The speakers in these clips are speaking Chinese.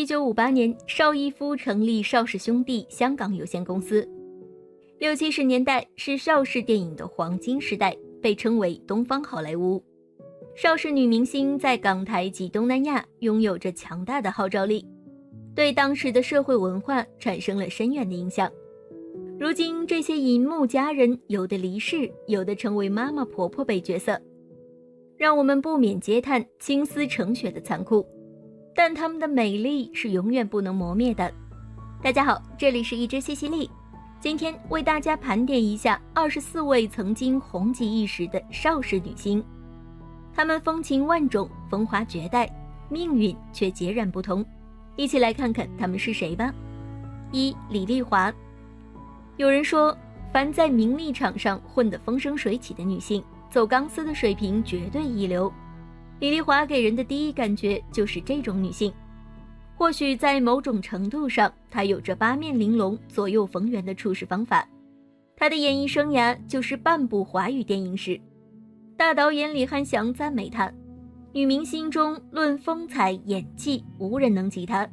1958年，邵逸夫成立邵氏兄弟香港有限公司。60、70年代是邵氏电影的黄金时代，被称为东方好莱坞。邵氏女明星在港台及东南亚拥有着强大的号召力，对当时的社会文化产生了深远的影响。如今这些银幕佳人有的离世，有的成为妈妈婆婆辈角色，让我们不免嗟叹青丝成雪的残酷，但她们的美丽是永远不能磨灭的。大家好，这里是一只西西莉，今天为大家盘点一下24位曾经红极一时的邵氏女星，她们风情万种，风华绝代，命运却截然不同。一起来看看她们是谁吧。1. 李丽华。有人说，凡在名利场上混得风生水起的女性，走钢丝的水平绝对一流。李丽华给人的第一感觉就是这种女性。或许在某种程度上，她有着八面玲珑、左右逢源的处事方法。她的演艺生涯就是半部华语电影史。大导演李翰祥赞美她，女明星中论风采演技，无人能及她。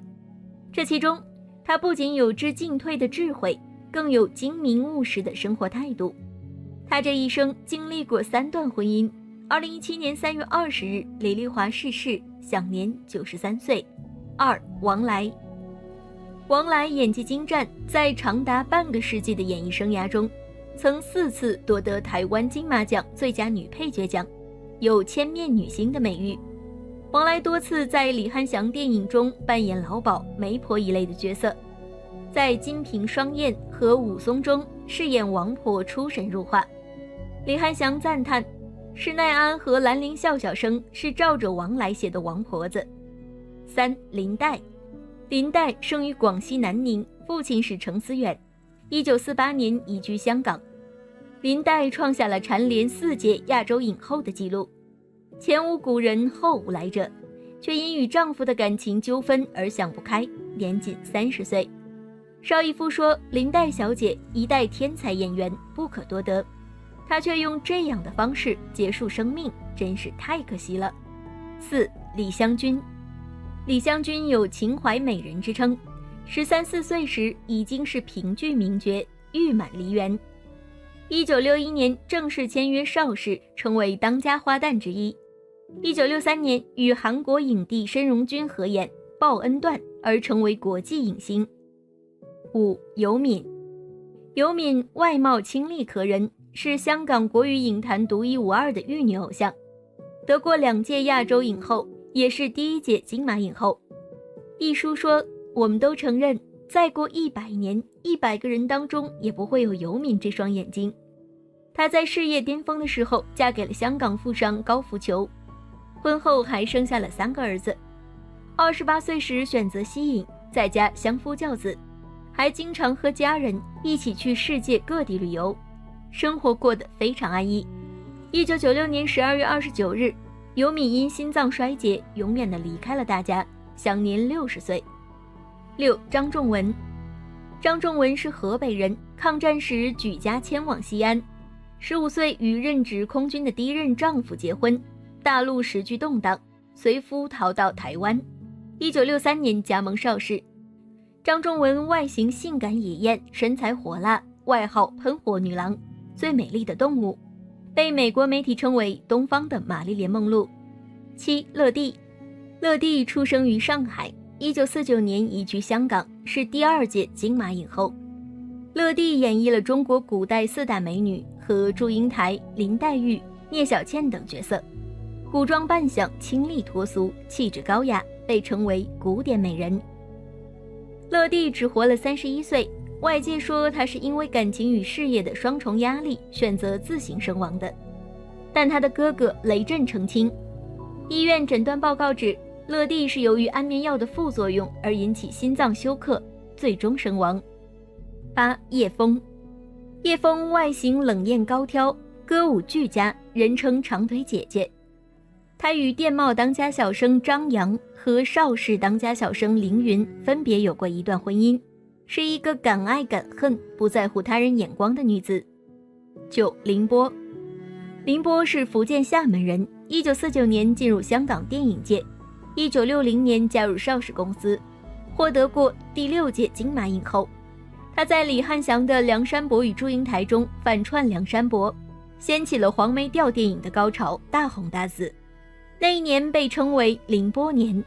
这其中，她不仅有知进退的智慧，更有精明务实的生活态度。她这一生经历过3段婚姻。2017年3月20日，李丽华逝世，享年93岁。2. 王莱。王莱演技精湛，在长达半个世纪的演艺生涯中，曾4次夺得台湾金马奖最佳女配角奖，有千面女星的美誉。王莱多次在李翰祥电影中扮演老鸨、媒婆一类的角色，在《金瓶双燕》和《武松》中饰演王婆出神入化。李翰祥赞叹，施耐庵和兰陵笑笑生是照着王莱写的王婆子。3. 林黛。林黛生于广西南宁，父亲是程思远，1948年移居香港。林黛创下了蝉联4届亚洲影后的纪录，前无古人后无来者，却因与丈夫的感情纠纷而想不开，年仅30岁。邵逸夫说，林黛小姐一代天才演员，不可多得，她却用这样的方式结束生命，真是太可惜了。4. 李香君。李香君有情怀美人之称，13、14岁时已经是评剧名角，誉满梨园。1961年正式签约邵氏，成为当家花旦之一。1963年与韩国影帝申荣均合演《报恩断》而成为国际影星。5. 尤敏。尤敏外貌清丽可人，是香港国语影坛独一无二的玉女偶像，得过2届亚洲影后，也是第1届金马影后。一书说，我们都承认，再过100年，100个人当中也不会有尤敏这双眼睛。她在事业巅峰的时候嫁给了香港富商高福球，婚后还生下了3个儿子。28岁时选择息影，在家相夫教子，还经常和家人一起去世界各地旅游，生活过得非常安逸。1996年12月29日，尤敏因心脏衰竭永远地离开了大家，享年60岁。6. 张仲文。张仲文是河北人，抗战时举家迁往西安，15岁与任职空军的第1任丈夫结婚，大陆时局动荡，随夫逃到台湾。1963年加盟邵氏。张仲文外形性感野艳，身材火辣，外号喷火女郎，最美丽的动物，被美国媒体称为东方的玛丽莲梦露。7. 乐蒂。乐蒂出生于上海，1949年移居香港，是第2届金马影后。乐蒂演绎了中国古代4大美女和祝英台、林黛玉、聂小倩等角色，古装扮相清丽脱俗，气质高雅，被称为古典美人。乐蒂只活了31岁，外界说她是因为感情与事业的双重压力，选择自行身亡的，但她的哥哥雷震澄清，医院诊断报告指乐蒂是由于安眠药的副作用而引起心脏休克，最终身亡。8. 叶枫。叶枫外形冷艳高挑，歌舞俱佳，人称长腿姐姐。她与电懋当家小生张扬和邵氏当家小生凌云分别有过1段婚姻，是一个敢爱敢恨、不在乎他人眼光的女子。9. 凌波。凌波是福建厦门人，1949年进入香港电影界，1960年加入邵氏公司。获得过第6届金马影后。她在李翰祥的《梁山伯与祝英台》中反串梁山伯，掀起了黄梅调电影的高潮，大红大紫。那一年被称为凌波年。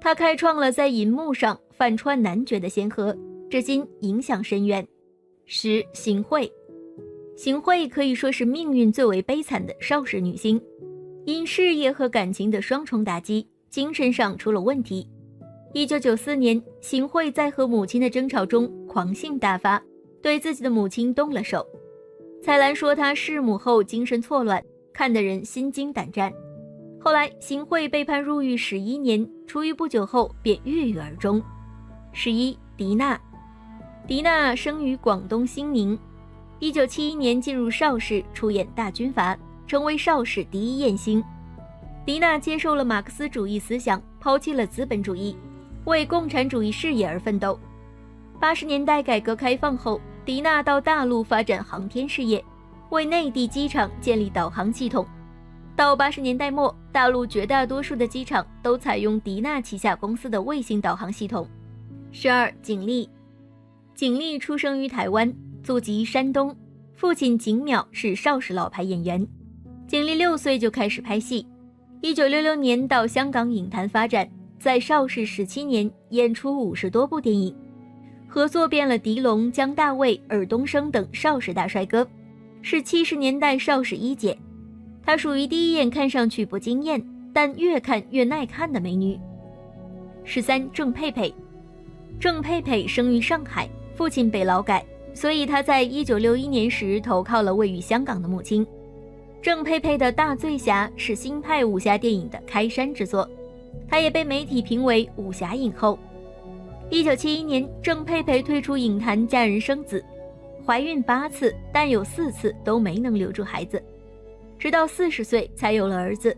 她开创了在银幕上反串男角的先河，至今影响深远。10. 邢慧。邢慧可以说是命运最为悲惨的邵氏女星，因事业和感情的双重打击，精神上出了问题。1994年，邢慧在和母亲的争吵中狂性大发，对自己的母亲动了手。彩兰说她弑母后精神错乱，看得人心惊胆战。后来邢慧被判入狱11年，出狱不久后便郁郁而终。11. 狄娜。狄娜生于广东兴宁，1971年进入邵氏出演大军阀，成为邵氏第一艳星。狄娜接受了马克思主义思想，抛弃了资本主义，为共产主义事业而奋斗。80年代改革开放后，狄娜到大陆发展航天事业，为内地机场建立导航系统。到80年代末，大陆绝大多数的机场都采用狄娜旗下公司的卫星导航系统。12. 景丽。景丽出生于台湾，祖籍山东，父亲景淼是邵氏老牌演员。景丽6岁就开始拍戏，1966年到香港影坛发展，在邵氏17年演出50多部电影，合作遍了狄龙、姜大卫、尔冬升等邵氏大帅哥，是70年代邵氏一姐。她属于第一眼看上去不惊艳，但越看越耐看的美女。13. 郑佩佩。郑佩佩生于上海，父亲被劳改，所以她在1961年时投靠了位于香港的母亲。郑佩佩的大醉侠是新派武侠电影的开山之作，她也被媒体评为武侠影后。1971年，郑佩佩退出影坛嫁人生子，怀孕8次，但有4次都没能留住孩子，直到40岁才有了儿子。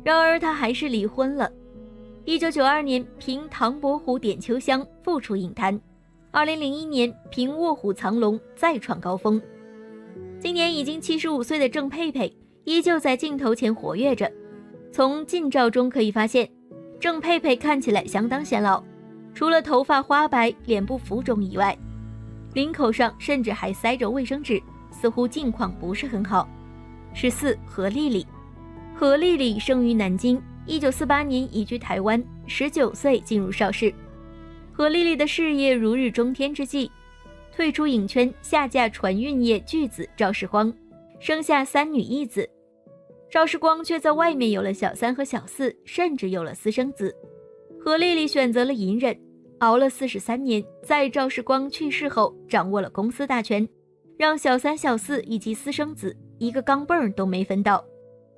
然而她还是离婚了。1992年凭《唐伯虎点秋香》复出影坛，2001年凭《卧虎藏龙》再创高峰。今年已经75岁的郑佩佩依旧在镜头前活跃着。从近照中可以发现，郑佩佩看起来相当显老，除了头发花白、脸部浮肿以外，领口上甚至还塞着卫生纸，似乎境况不是很好。14. 何丽丽。何丽丽生于南京，1948年移居台湾，19岁进入邵氏。何丽丽的事业如日中天之际，退出影圈，下嫁船运业巨子赵世光，生下3女1子。赵世光却在外面有了小3和小4，甚至有了私生子。何丽丽选择了隐忍，熬了43年，在赵世光去世后掌握了公司大权，让小3、小4以及私生子一个钢镚都没分到。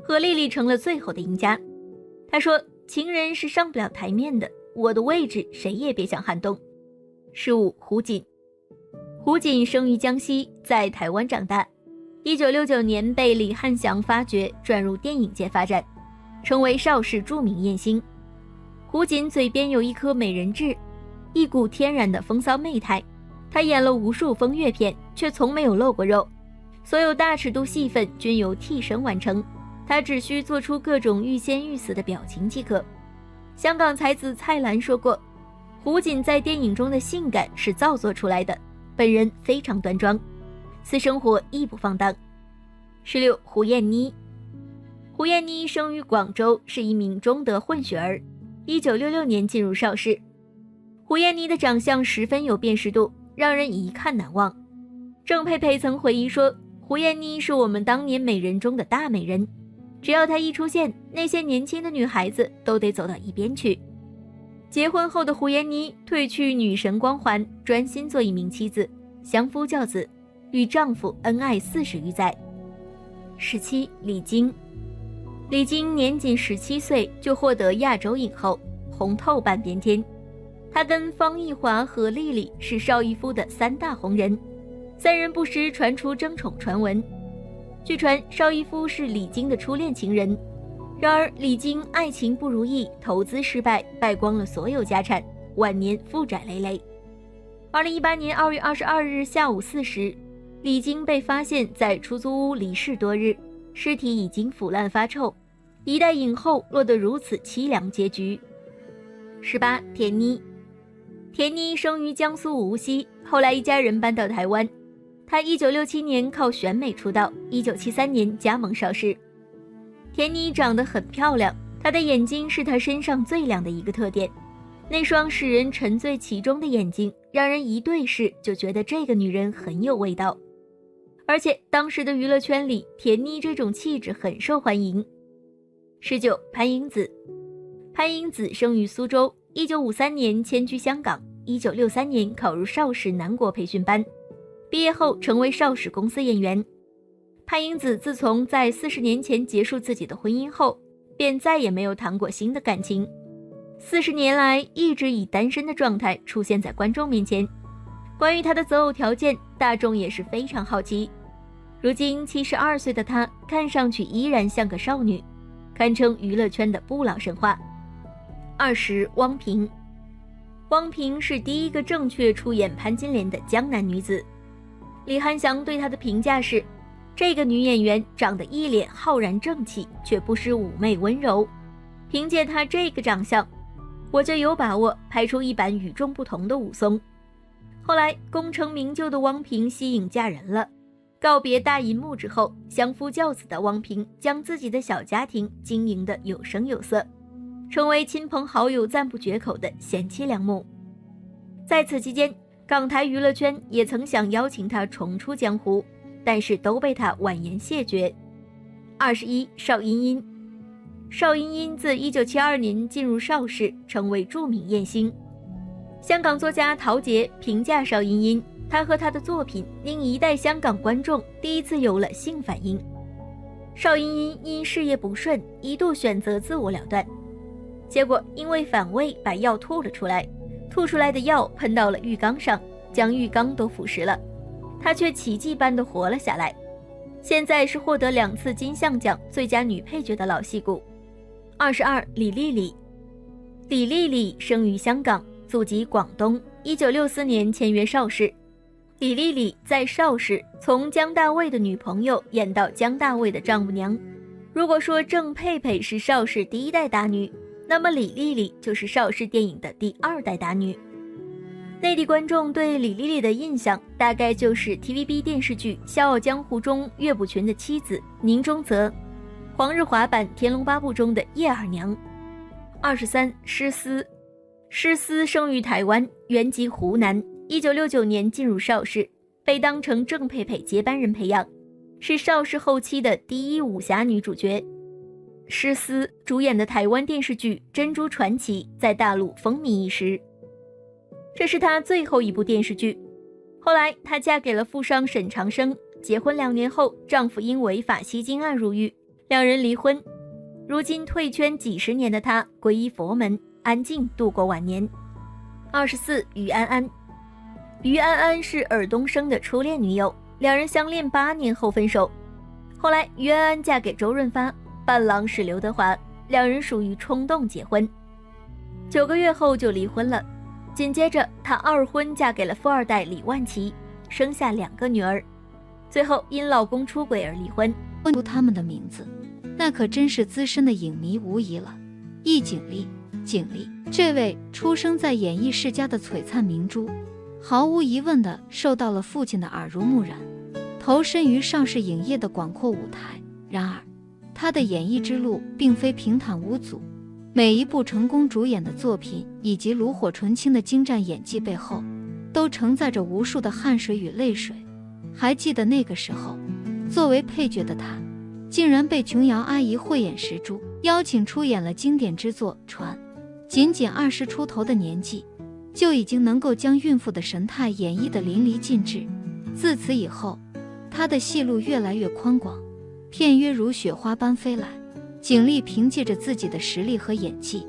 何丽丽成了最后的赢家。她说，情人是上不了台面的，我的位置谁也别想撼动。15. 胡锦。胡锦生于江西，在台湾长大，1969年被李翰祥发掘，转入电影界发展，成为邵氏著名艳星。胡锦嘴边有一颗美人痣，一股天然的风骚媚态。她演了无数风月片，却从没有露过肉，所有大尺度戏份均由替身完成，她只需做出各种欲仙欲死的表情即可。香港才子蔡澜说过，胡锦在电影中的性感是造作出来的，本人非常端庄，私生活亦不放荡。16. 胡燕妮。胡燕妮生于广州，是一名中德混血儿，1966年进入邵氏。胡燕妮的长相十分有辨识度，让人一看难忘。郑佩佩曾回忆说，胡燕妮是我们当年美人中的大美人，只要她一出现，那些年轻的女孩子都得走到一边去。结婚后的胡燕妮褪去女神光环，专心做一名妻子，相夫教子，与丈夫恩爱40余载。17. 李菁。李菁年仅17岁就获得亚洲影后，红透半边天。她跟方逸华、何丽丽是邵逸夫的3大红人，3人不时传出争宠传闻。据传邵逸夫是李菁的初恋情人，然而李菁爱情不如意，投资失败，败光了所有家产，晚年负债累累。2018年2月22日下午4时，李菁被发现在出租屋离世多日，尸体已经腐烂发臭，一代影后落得如此凄凉结局。18. 田妮。田妮生于江苏无锡，后来一家人搬到台湾。她1967年靠选美出道，1973年加盟邵氏。田妮长得很漂亮，她的眼睛是她身上最亮的一个特点，那双使人沉醉其中的眼睛，让人一对视就觉得这个女人很有味道。而且当时的娱乐圈里，田妮这种气质很受欢迎。19. 潘迎紫。潘迎紫生于苏州，1953年迁居香港，1963年考入邵氏南国培训班，毕业后成为邵氏公司演员。潘迎紫自从在40年前结束自己的婚姻后，便再也没有谈过新的感情。40年来一直以单身的状态出现在观众面前。关于她的择偶条件，大众也是非常好奇。如今72岁的她看上去依然像个少女，堪称娱乐圈的不老神话。20. 汪萍。汪萍是第一个正确出演潘金莲的江南女子。李翰祥对她的评价是，这个女演员长得一脸浩然正气，却不失妩媚温柔。凭借她这个长相，我就有把握拍出一版与众不同的武松。后来功成名就的汪萍息影嫁人了，告别大银幕之后，相夫教子的汪萍将自己的小家庭经营得有声有色，成为亲朋好友赞不绝口的贤妻良母。在此期间，港台娱乐圈也曾想邀请她重出江湖，但是都被她婉言谢绝。21. 邵音音。邵音音自1972年进入邵氏，成为著名艳星。香港作家陶杰评价邵音音，她和她的作品令一代香港观众第一次有了性反应。邵音音因事业不顺，一度选择自我了断，结果因为反胃把药吐了出来，吐出来的药喷到了浴缸上，将浴缸都腐蚀了，她却奇迹般的活了下来。现在是获得2次金像奖最佳女配角的老戏骨。22. 李丽丽。李丽丽生于香港，祖籍广东，1964年签约邵氏。李丽丽在邵氏从江大卫的女朋友演到江大卫的丈母娘。如果说郑佩佩是邵氏第一代大女，那么李丽丽就是邵氏电影的第2代大女。内地观众对李丽丽的印象大概就是 TVB 电视剧《笑傲江湖》中岳不群的妻子宁中则，黄日华版《天龙八部》中的叶二娘。23. 施思。施思生于台湾，原籍湖南，1969年进入邵氏，被当成郑佩佩接班人培养，是邵氏后期的第一武侠女主角。施思主演的台湾电视剧《珍珠传奇》在大陆风靡一时，这是她最后一部电视剧。后来她嫁给了富商沈长生，结婚2年后，丈夫因违法吸金案入狱，两人离婚。如今退圈几十年的她皈依佛门，安静度过晚年。24. 于安安。于安安是尔冬升的初恋女友，两人相恋8年后分手。后来于安安嫁给周润发，伴郎是刘德华，两人属于冲动结婚，9个月后就离婚了。紧接着她2婚嫁给了富二代李万琪，生下2个女儿，最后因老公出轨而离婚。问出他们的名字，那可真是资深的影迷无疑了。易景丽，景丽，这位出生在演艺世家的璀璨明珠，毫无疑问地受到了父亲的耳濡目染，投身于邵氏影业的广阔舞台。然而，她的演艺之路并非平坦无阻，每一部成功主演的作品以及炉火纯青的精湛演技背后，都承载着无数的汗水与泪水。还记得那个时候，作为配角的她，竟然被琼瑶阿姨慧眼识珠，邀请出演了经典之作《船》。仅仅20出头的年纪，就已经能够将孕妇的神态演绎得淋漓尽致。自此以后，她的戏路越来越宽广，片约如雪花般飞来。景丽凭借着自己的实力和演技，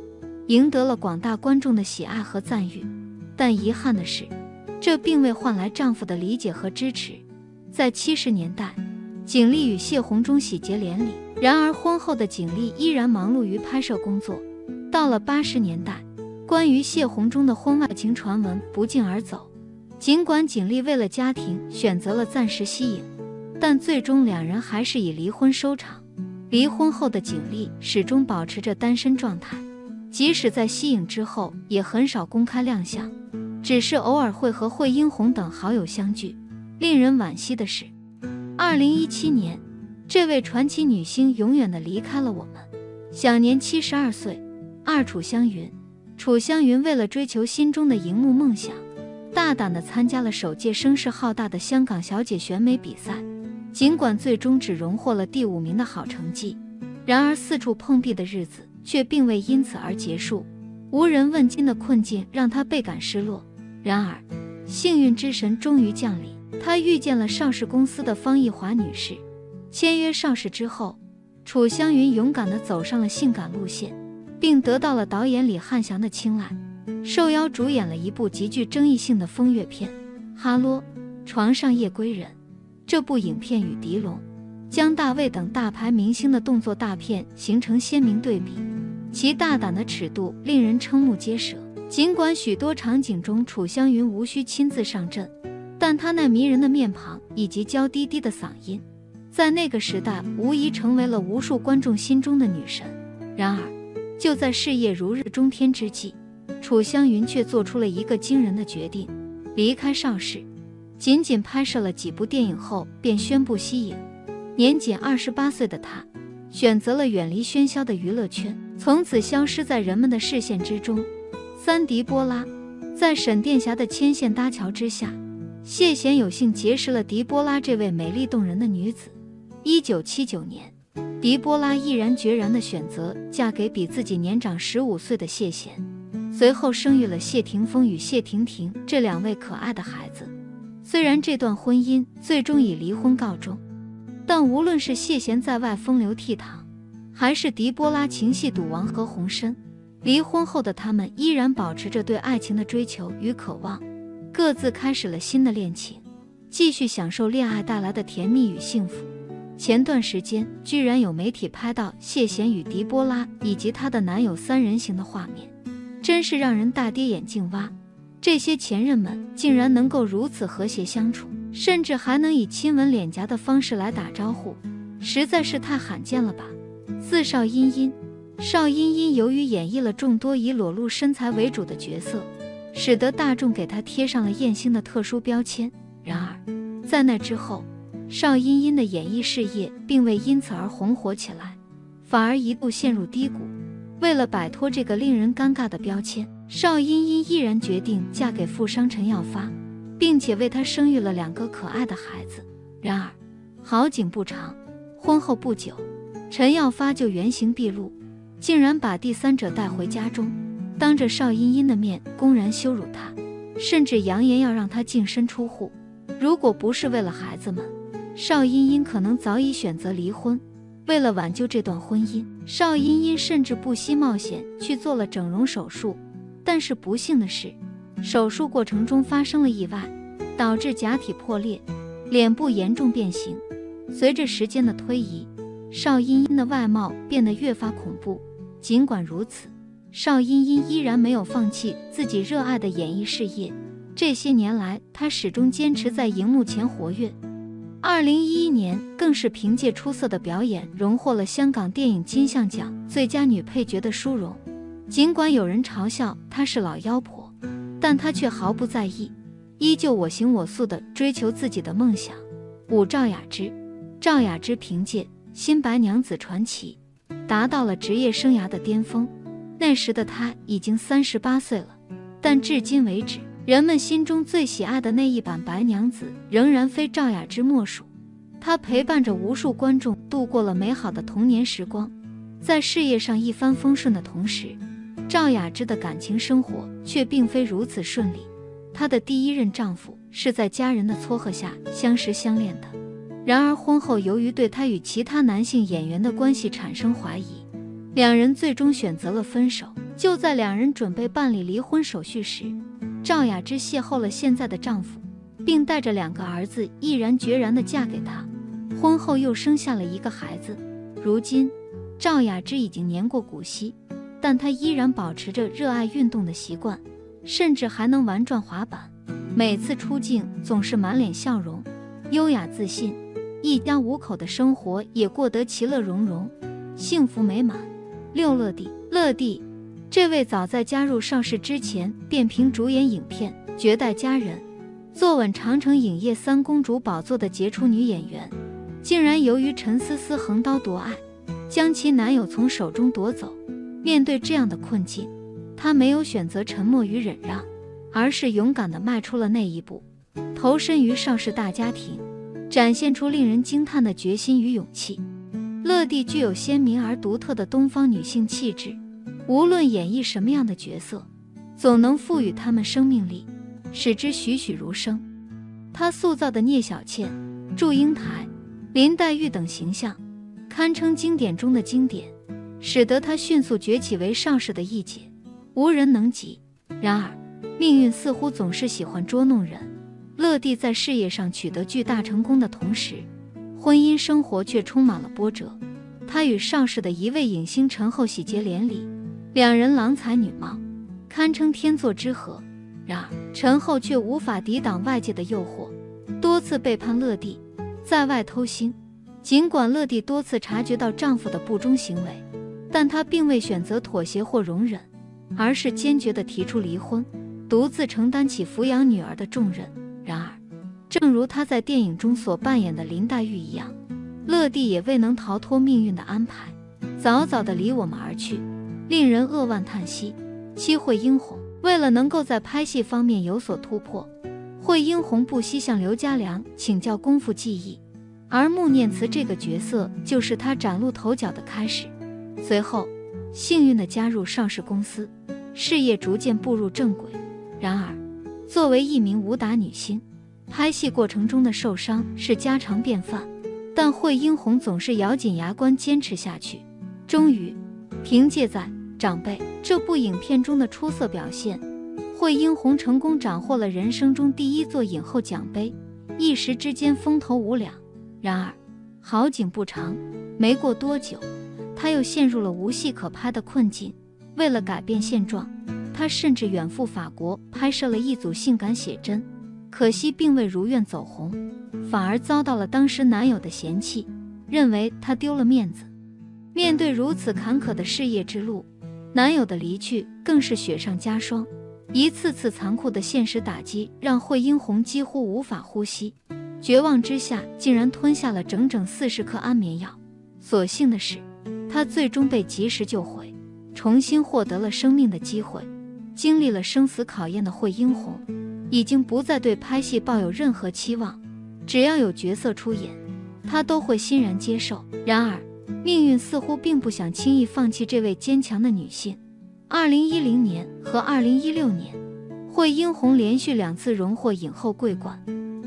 赢得了广大观众的喜爱和赞誉。但遗憾的是，这并未换来丈夫的理解和支持。在70年代，景丽与谢宏忠喜结连理，然而婚后的景丽依然忙碌于拍摄工作。到了80年代，关于谢宏忠的婚外情传闻不胫而走。尽管景丽为了家庭选择了暂时息影，但最终两人还是以离婚收场。离婚后的景丽始终保持着单身状态，即使在息影之后也很少公开亮相。只是偶尔会和惠英红等好友相聚。令人惋惜的是，2017年，这位传奇女星永远地离开了我们，享年72岁。楚湘云。楚湘云为了追求心中的荧幕梦想，大胆地参加了首届声势浩大的香港小姐选美比赛。尽管最终只荣获了第5名的好成绩，然而四处碰壁的日子却并未因此而结束。无人问津的困境让她倍感失落。然而，幸运之神终于降临，她遇见了邵氏公司的方逸华女士。签约邵氏之后，楚湘云勇敢地走上了性感路线，并得到了导演李翰祥的青睐，受邀主演了一部极具争议性的风月片《哈罗床上夜归人》。这部影片与狄龙、姜大卫等大牌明星的动作大片形成鲜明对比，其大胆的尺度令人瞠目结舌。尽管许多场景中楚湘云无需亲自上阵，但她那迷人的面庞以及娇滴滴的嗓音，在那个时代无疑成为了无数观众心中的女神。然而，就在事业如日中天之际，楚湘云却做出了一个惊人的决定，离开邵氏。仅仅拍摄了几部电影后便宣布息影。年仅28岁的她选择了远离喧嚣的娱乐圈，从此消失在人们的视线之中。狄波拉。在沈殿霞的牵线搭桥之下，谢贤有幸结识了狄波拉这位美丽动人的女子。1979年，狄波拉毅然决然地选择嫁给比自己年长15岁的谢贤，随后生育了谢霆锋与谢婷婷这2位可爱的孩子。虽然这段婚姻最终以离婚告终，但无论是谢贤在外风流倜傥，还是狄波拉情系赌王何鸿燊，离婚后的他们依然保持着对爱情的追求与渴望，各自开始了新的恋情，继续享受恋爱带来的甜蜜与幸福。前段时间居然有媒体拍到谢贤与狄波拉以及她的男友3人行的画面，真是让人大跌眼镜蛙。这些前任们竟然能够如此和谐相处，甚至还能以亲吻脸颊的方式来打招呼，实在是太罕见了吧。邵茵茵。邵茵茵由于演绎了众多以裸露身材为主的角色，使得大众给她贴上了艳星的特殊标签。然而，在那之后，邵茵茵的演艺事业并未因此而红火起来，反而一度陷入低谷。为了摆脱这个令人尴尬的标签，邵茵茵毅然决定嫁给富商陈耀发，并且为他生育了2个可爱的孩子。然而，好景不长，婚后不久，陈耀发就原形毕露，竟然把第3者带回家中，当着邵茵茵的面公然羞辱她，甚至扬言要让她净身出户。如果不是为了孩子们，邵茵茵可能早已选择离婚。为了挽救这段婚姻，邵茵茵甚至不惜冒险去做了整容手术。但是不幸的是，手术过程中发生了意外，导致假体破裂，脸部严重变形。随着时间的推移，邵茵茵的外貌变得越发恐怖。尽管如此，邵茵茵依然没有放弃自己热爱的演艺事业。这些年来，她始终坚持在荧幕前活跃。2011年，更是凭借出色的表演荣获了香港电影金像奖最佳女配角的殊荣。尽管有人嘲笑她是老妖婆，但她却毫不在意，依旧我行我素地追求自己的梦想。赵雅芝。赵雅芝凭借《新白娘子传奇》达到了职业生涯的巅峰，那时的她已经38岁了，但至今为止，人们心中最喜爱的那一版白娘子仍然非赵雅芝莫属。她陪伴着无数观众度过了美好的童年时光。在事业上一帆风顺的同时，赵雅芝的感情生活却并非如此顺利。她的第1任丈夫是在家人的撮合下相识相恋的，然而婚后由于对她与其他男性演员的关系产生怀疑，2人最终选择了分手。就在2人准备办理离婚手续时，赵雅芝邂逅了现在的丈夫，并带着2个儿子毅然决然地嫁给他。婚后又生下了1个孩子。如今，赵雅芝已经年过古稀，但她依然保持着热爱运动的习惯，甚至还能玩转滑板。每次出镜总是满脸笑容，优雅自信，一家5口的生活也过得其乐融融，幸福美满。乐蒂。这位早在加入邵氏之前便凭主演影片《绝代佳人》坐稳长城影业三公主宝座的杰出女演员，竟然由于陈思思横刀夺爱，将其男友从手中夺走。面对这样的困境，她没有选择沉默与忍让，而是勇敢地迈出了那一步，投身于邵氏大家庭，展现出令人惊叹的决心与勇气。乐蒂具有鲜明而独特的东方女性气质，无论演绎什么样的角色，总能赋予她们生命力，使之栩栩如生。她塑造的聂小倩、祝英台、林黛玉等形象，堪称经典中的经典，使得她迅速崛起为邵氏的一姐，无人能及。然而，命运似乎总是喜欢捉弄人。乐蒂在事业上取得巨大成功的同时，婚姻生活却充满了波折。她与邵氏的一位影星陈后喜结连理，两人郎才女貌，堪称天作之合。然而，陈后却无法抵挡外界的诱惑，多次背叛乐蒂，在外偷腥。尽管乐蒂多次察觉到丈夫的不忠行为，但她并未选择妥协或容忍，而是坚决地提出离婚，独自承担起抚养女儿的重任。然而，正如她在电影中所扮演的林黛玉一样，乐蒂也未能逃脱命运的安排，早早地离我们而去，令人扼腕叹息。惠英红为了能够在拍戏方面有所突破，惠英红不惜向刘家良请教功夫技艺，而穆念慈这个角色就是她崭露头角的开始。随后，幸运地加入邵氏公司，事业逐渐步入正轨。然而，作为一名武打女星，拍戏过程中的受伤是家常便饭，但惠英红总是咬紧牙关坚持下去。终于，凭借在《长辈》这部影片中的出色表现，惠英红成功斩获了人生中第一座影后奖杯，一时之间风头无两。然而，好景不长，没过多久，她又陷入了无戏可拍的困境。为了改变现状，她甚至远赴法国拍摄了一组性感写真，可惜并未如愿走红，反而遭到了当时男友的嫌弃，认为她丢了面子。面对如此坎坷的事业之路，男友的离去更是雪上加霜。一次次残酷的现实打击让惠英红几乎无法呼吸，绝望之下竟然吞下了整整40颗安眠药。所幸的是，她最终被及时救回，重新获得了生命的机会。经历了生死考验的惠英红已经不再对拍戏抱有任何期望，只要有角色出演，她都会欣然接受。然而，命运似乎并不想轻易放弃这位坚强的女性。2010年和2016年，惠英红连续2次荣获影后桂冠，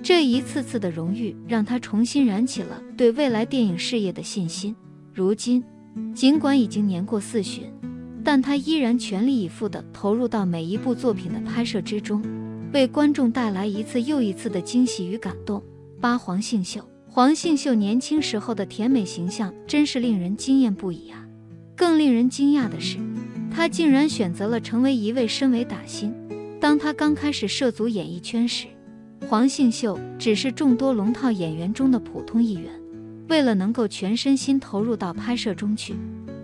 这一次次的荣誉让她重新燃起了对未来电影事业的信心。如今，尽管已经年过40，但她依然全力以赴地投入到每一部作品的拍摄之中，为观众带来一次又一次的惊喜与感动。黄杏秀，黄杏秀年轻时候的甜美形象真是令人惊艳不已啊！更令人惊讶的是，她竟然选择了成为一位身为打星。当她刚开始涉足演艺圈时，黄杏秀只是众多龙套演员中的普通一员。为了能够全身心投入到拍摄中去，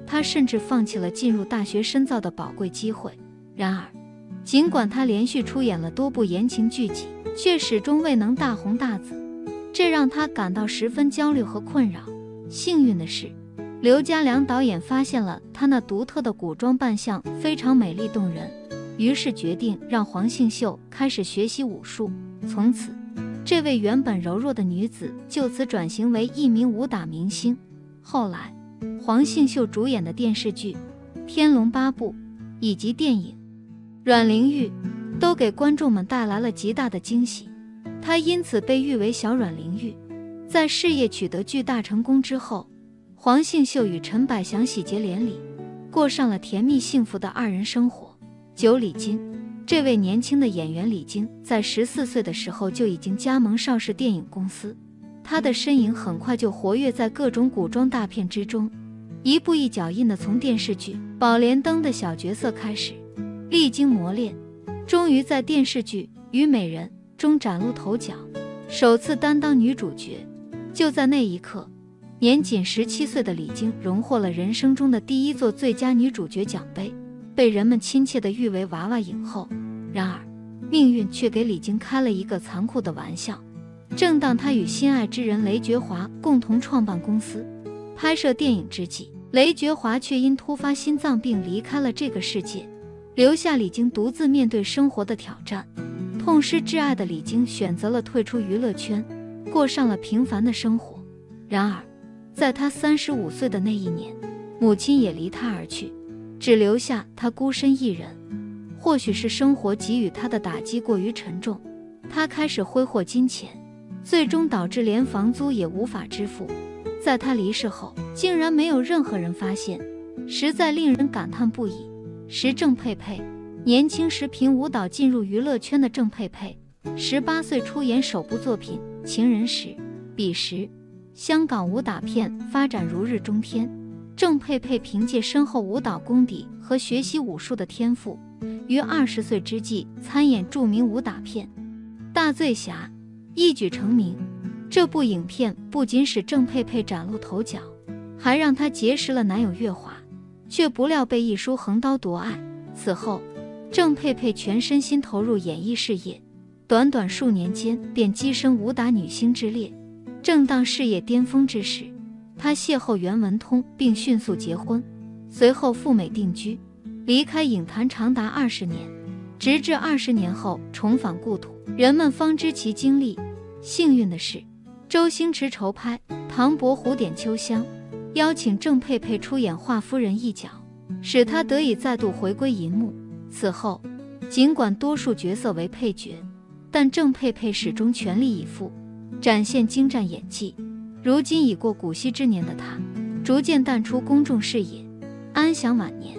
她甚至放弃了进入大学深造的宝贵机会。然而，尽管她连续出演了多部言情剧集，却始终未能大红大紫，这让她感到十分焦虑和困扰。幸运的是，刘家良导演发现了她那独特的古装扮相非常美丽动人，于是决定让黄杏秀开始学习武术。从此，这位原本柔弱的女子就此转型为一名武打明星。后来，黄杏秀主演的电视剧《天龙八部》以及电影《阮玲玉》都给观众们带来了极大的惊喜，她因此被誉为小阮玲玉。在事业取得巨大成功之后，黄杏秀与陈百祥喜结连理，过上了甜蜜幸福的二人生活。九李金，这位年轻的演员李菁在14岁的时候就已经加盟邵氏电影公司，她的身影很快就活跃在各种古装大片之中，一步一脚印地从电视剧《宝莲灯》的小角色开始，历经磨练，终于在电视剧《虞美人》中崭露头角，首次担当女主角。就在那一刻，年仅17岁的李菁荣获了人生中的第一座最佳女主角奖杯。被人们亲切地誉为娃娃影后。然而，命运却给李菁开了一个残酷的玩笑。正当他与心爱之人雷觉华共同创办公司，拍摄电影之际，雷觉华却因突发心脏病离开了这个世界，留下李菁独自面对生活的挑战。痛失挚爱的李菁选择了退出娱乐圈，过上了平凡的生活。然而，在他35岁的那一年，母亲也离他而去，只留下他孤身一人。或许是生活给予他的打击过于沉重，他开始挥霍金钱，最终导致连房租也无法支付。在他离世后，竟然没有任何人发现，实在令人感叹不已。郑佩佩，年轻时凭舞蹈进入娱乐圈的郑佩佩，18岁出演首部作品《情人时》，彼时香港武打片发展如日中天。郑佩佩凭借深厚舞蹈功底和学习武术的天赋，于20岁之际参演著名武打片《大醉侠》，一举成名。这部影片不仅使郑佩佩崭露头角，还让她结识了男友岳华，却不料被一书横刀夺爱。此后，郑佩佩全身心投入演艺事业，短短数年间便跻身武打女星之列。正当事业巅峰之时，她邂逅袁文通并迅速结婚，随后赴美定居，离开影坛长达20年，直至20年后重返故土，人们方知其经历。幸运的是，周星驰筹拍《唐伯虎点秋香》，邀请郑佩佩出演华夫人一角，使她得以再度回归银幕。此后，尽管多数角色为配角，但郑佩佩始终全力以赴，展现精湛演技。如今已过古稀之年的她，逐渐淡出公众视野，安享晚年。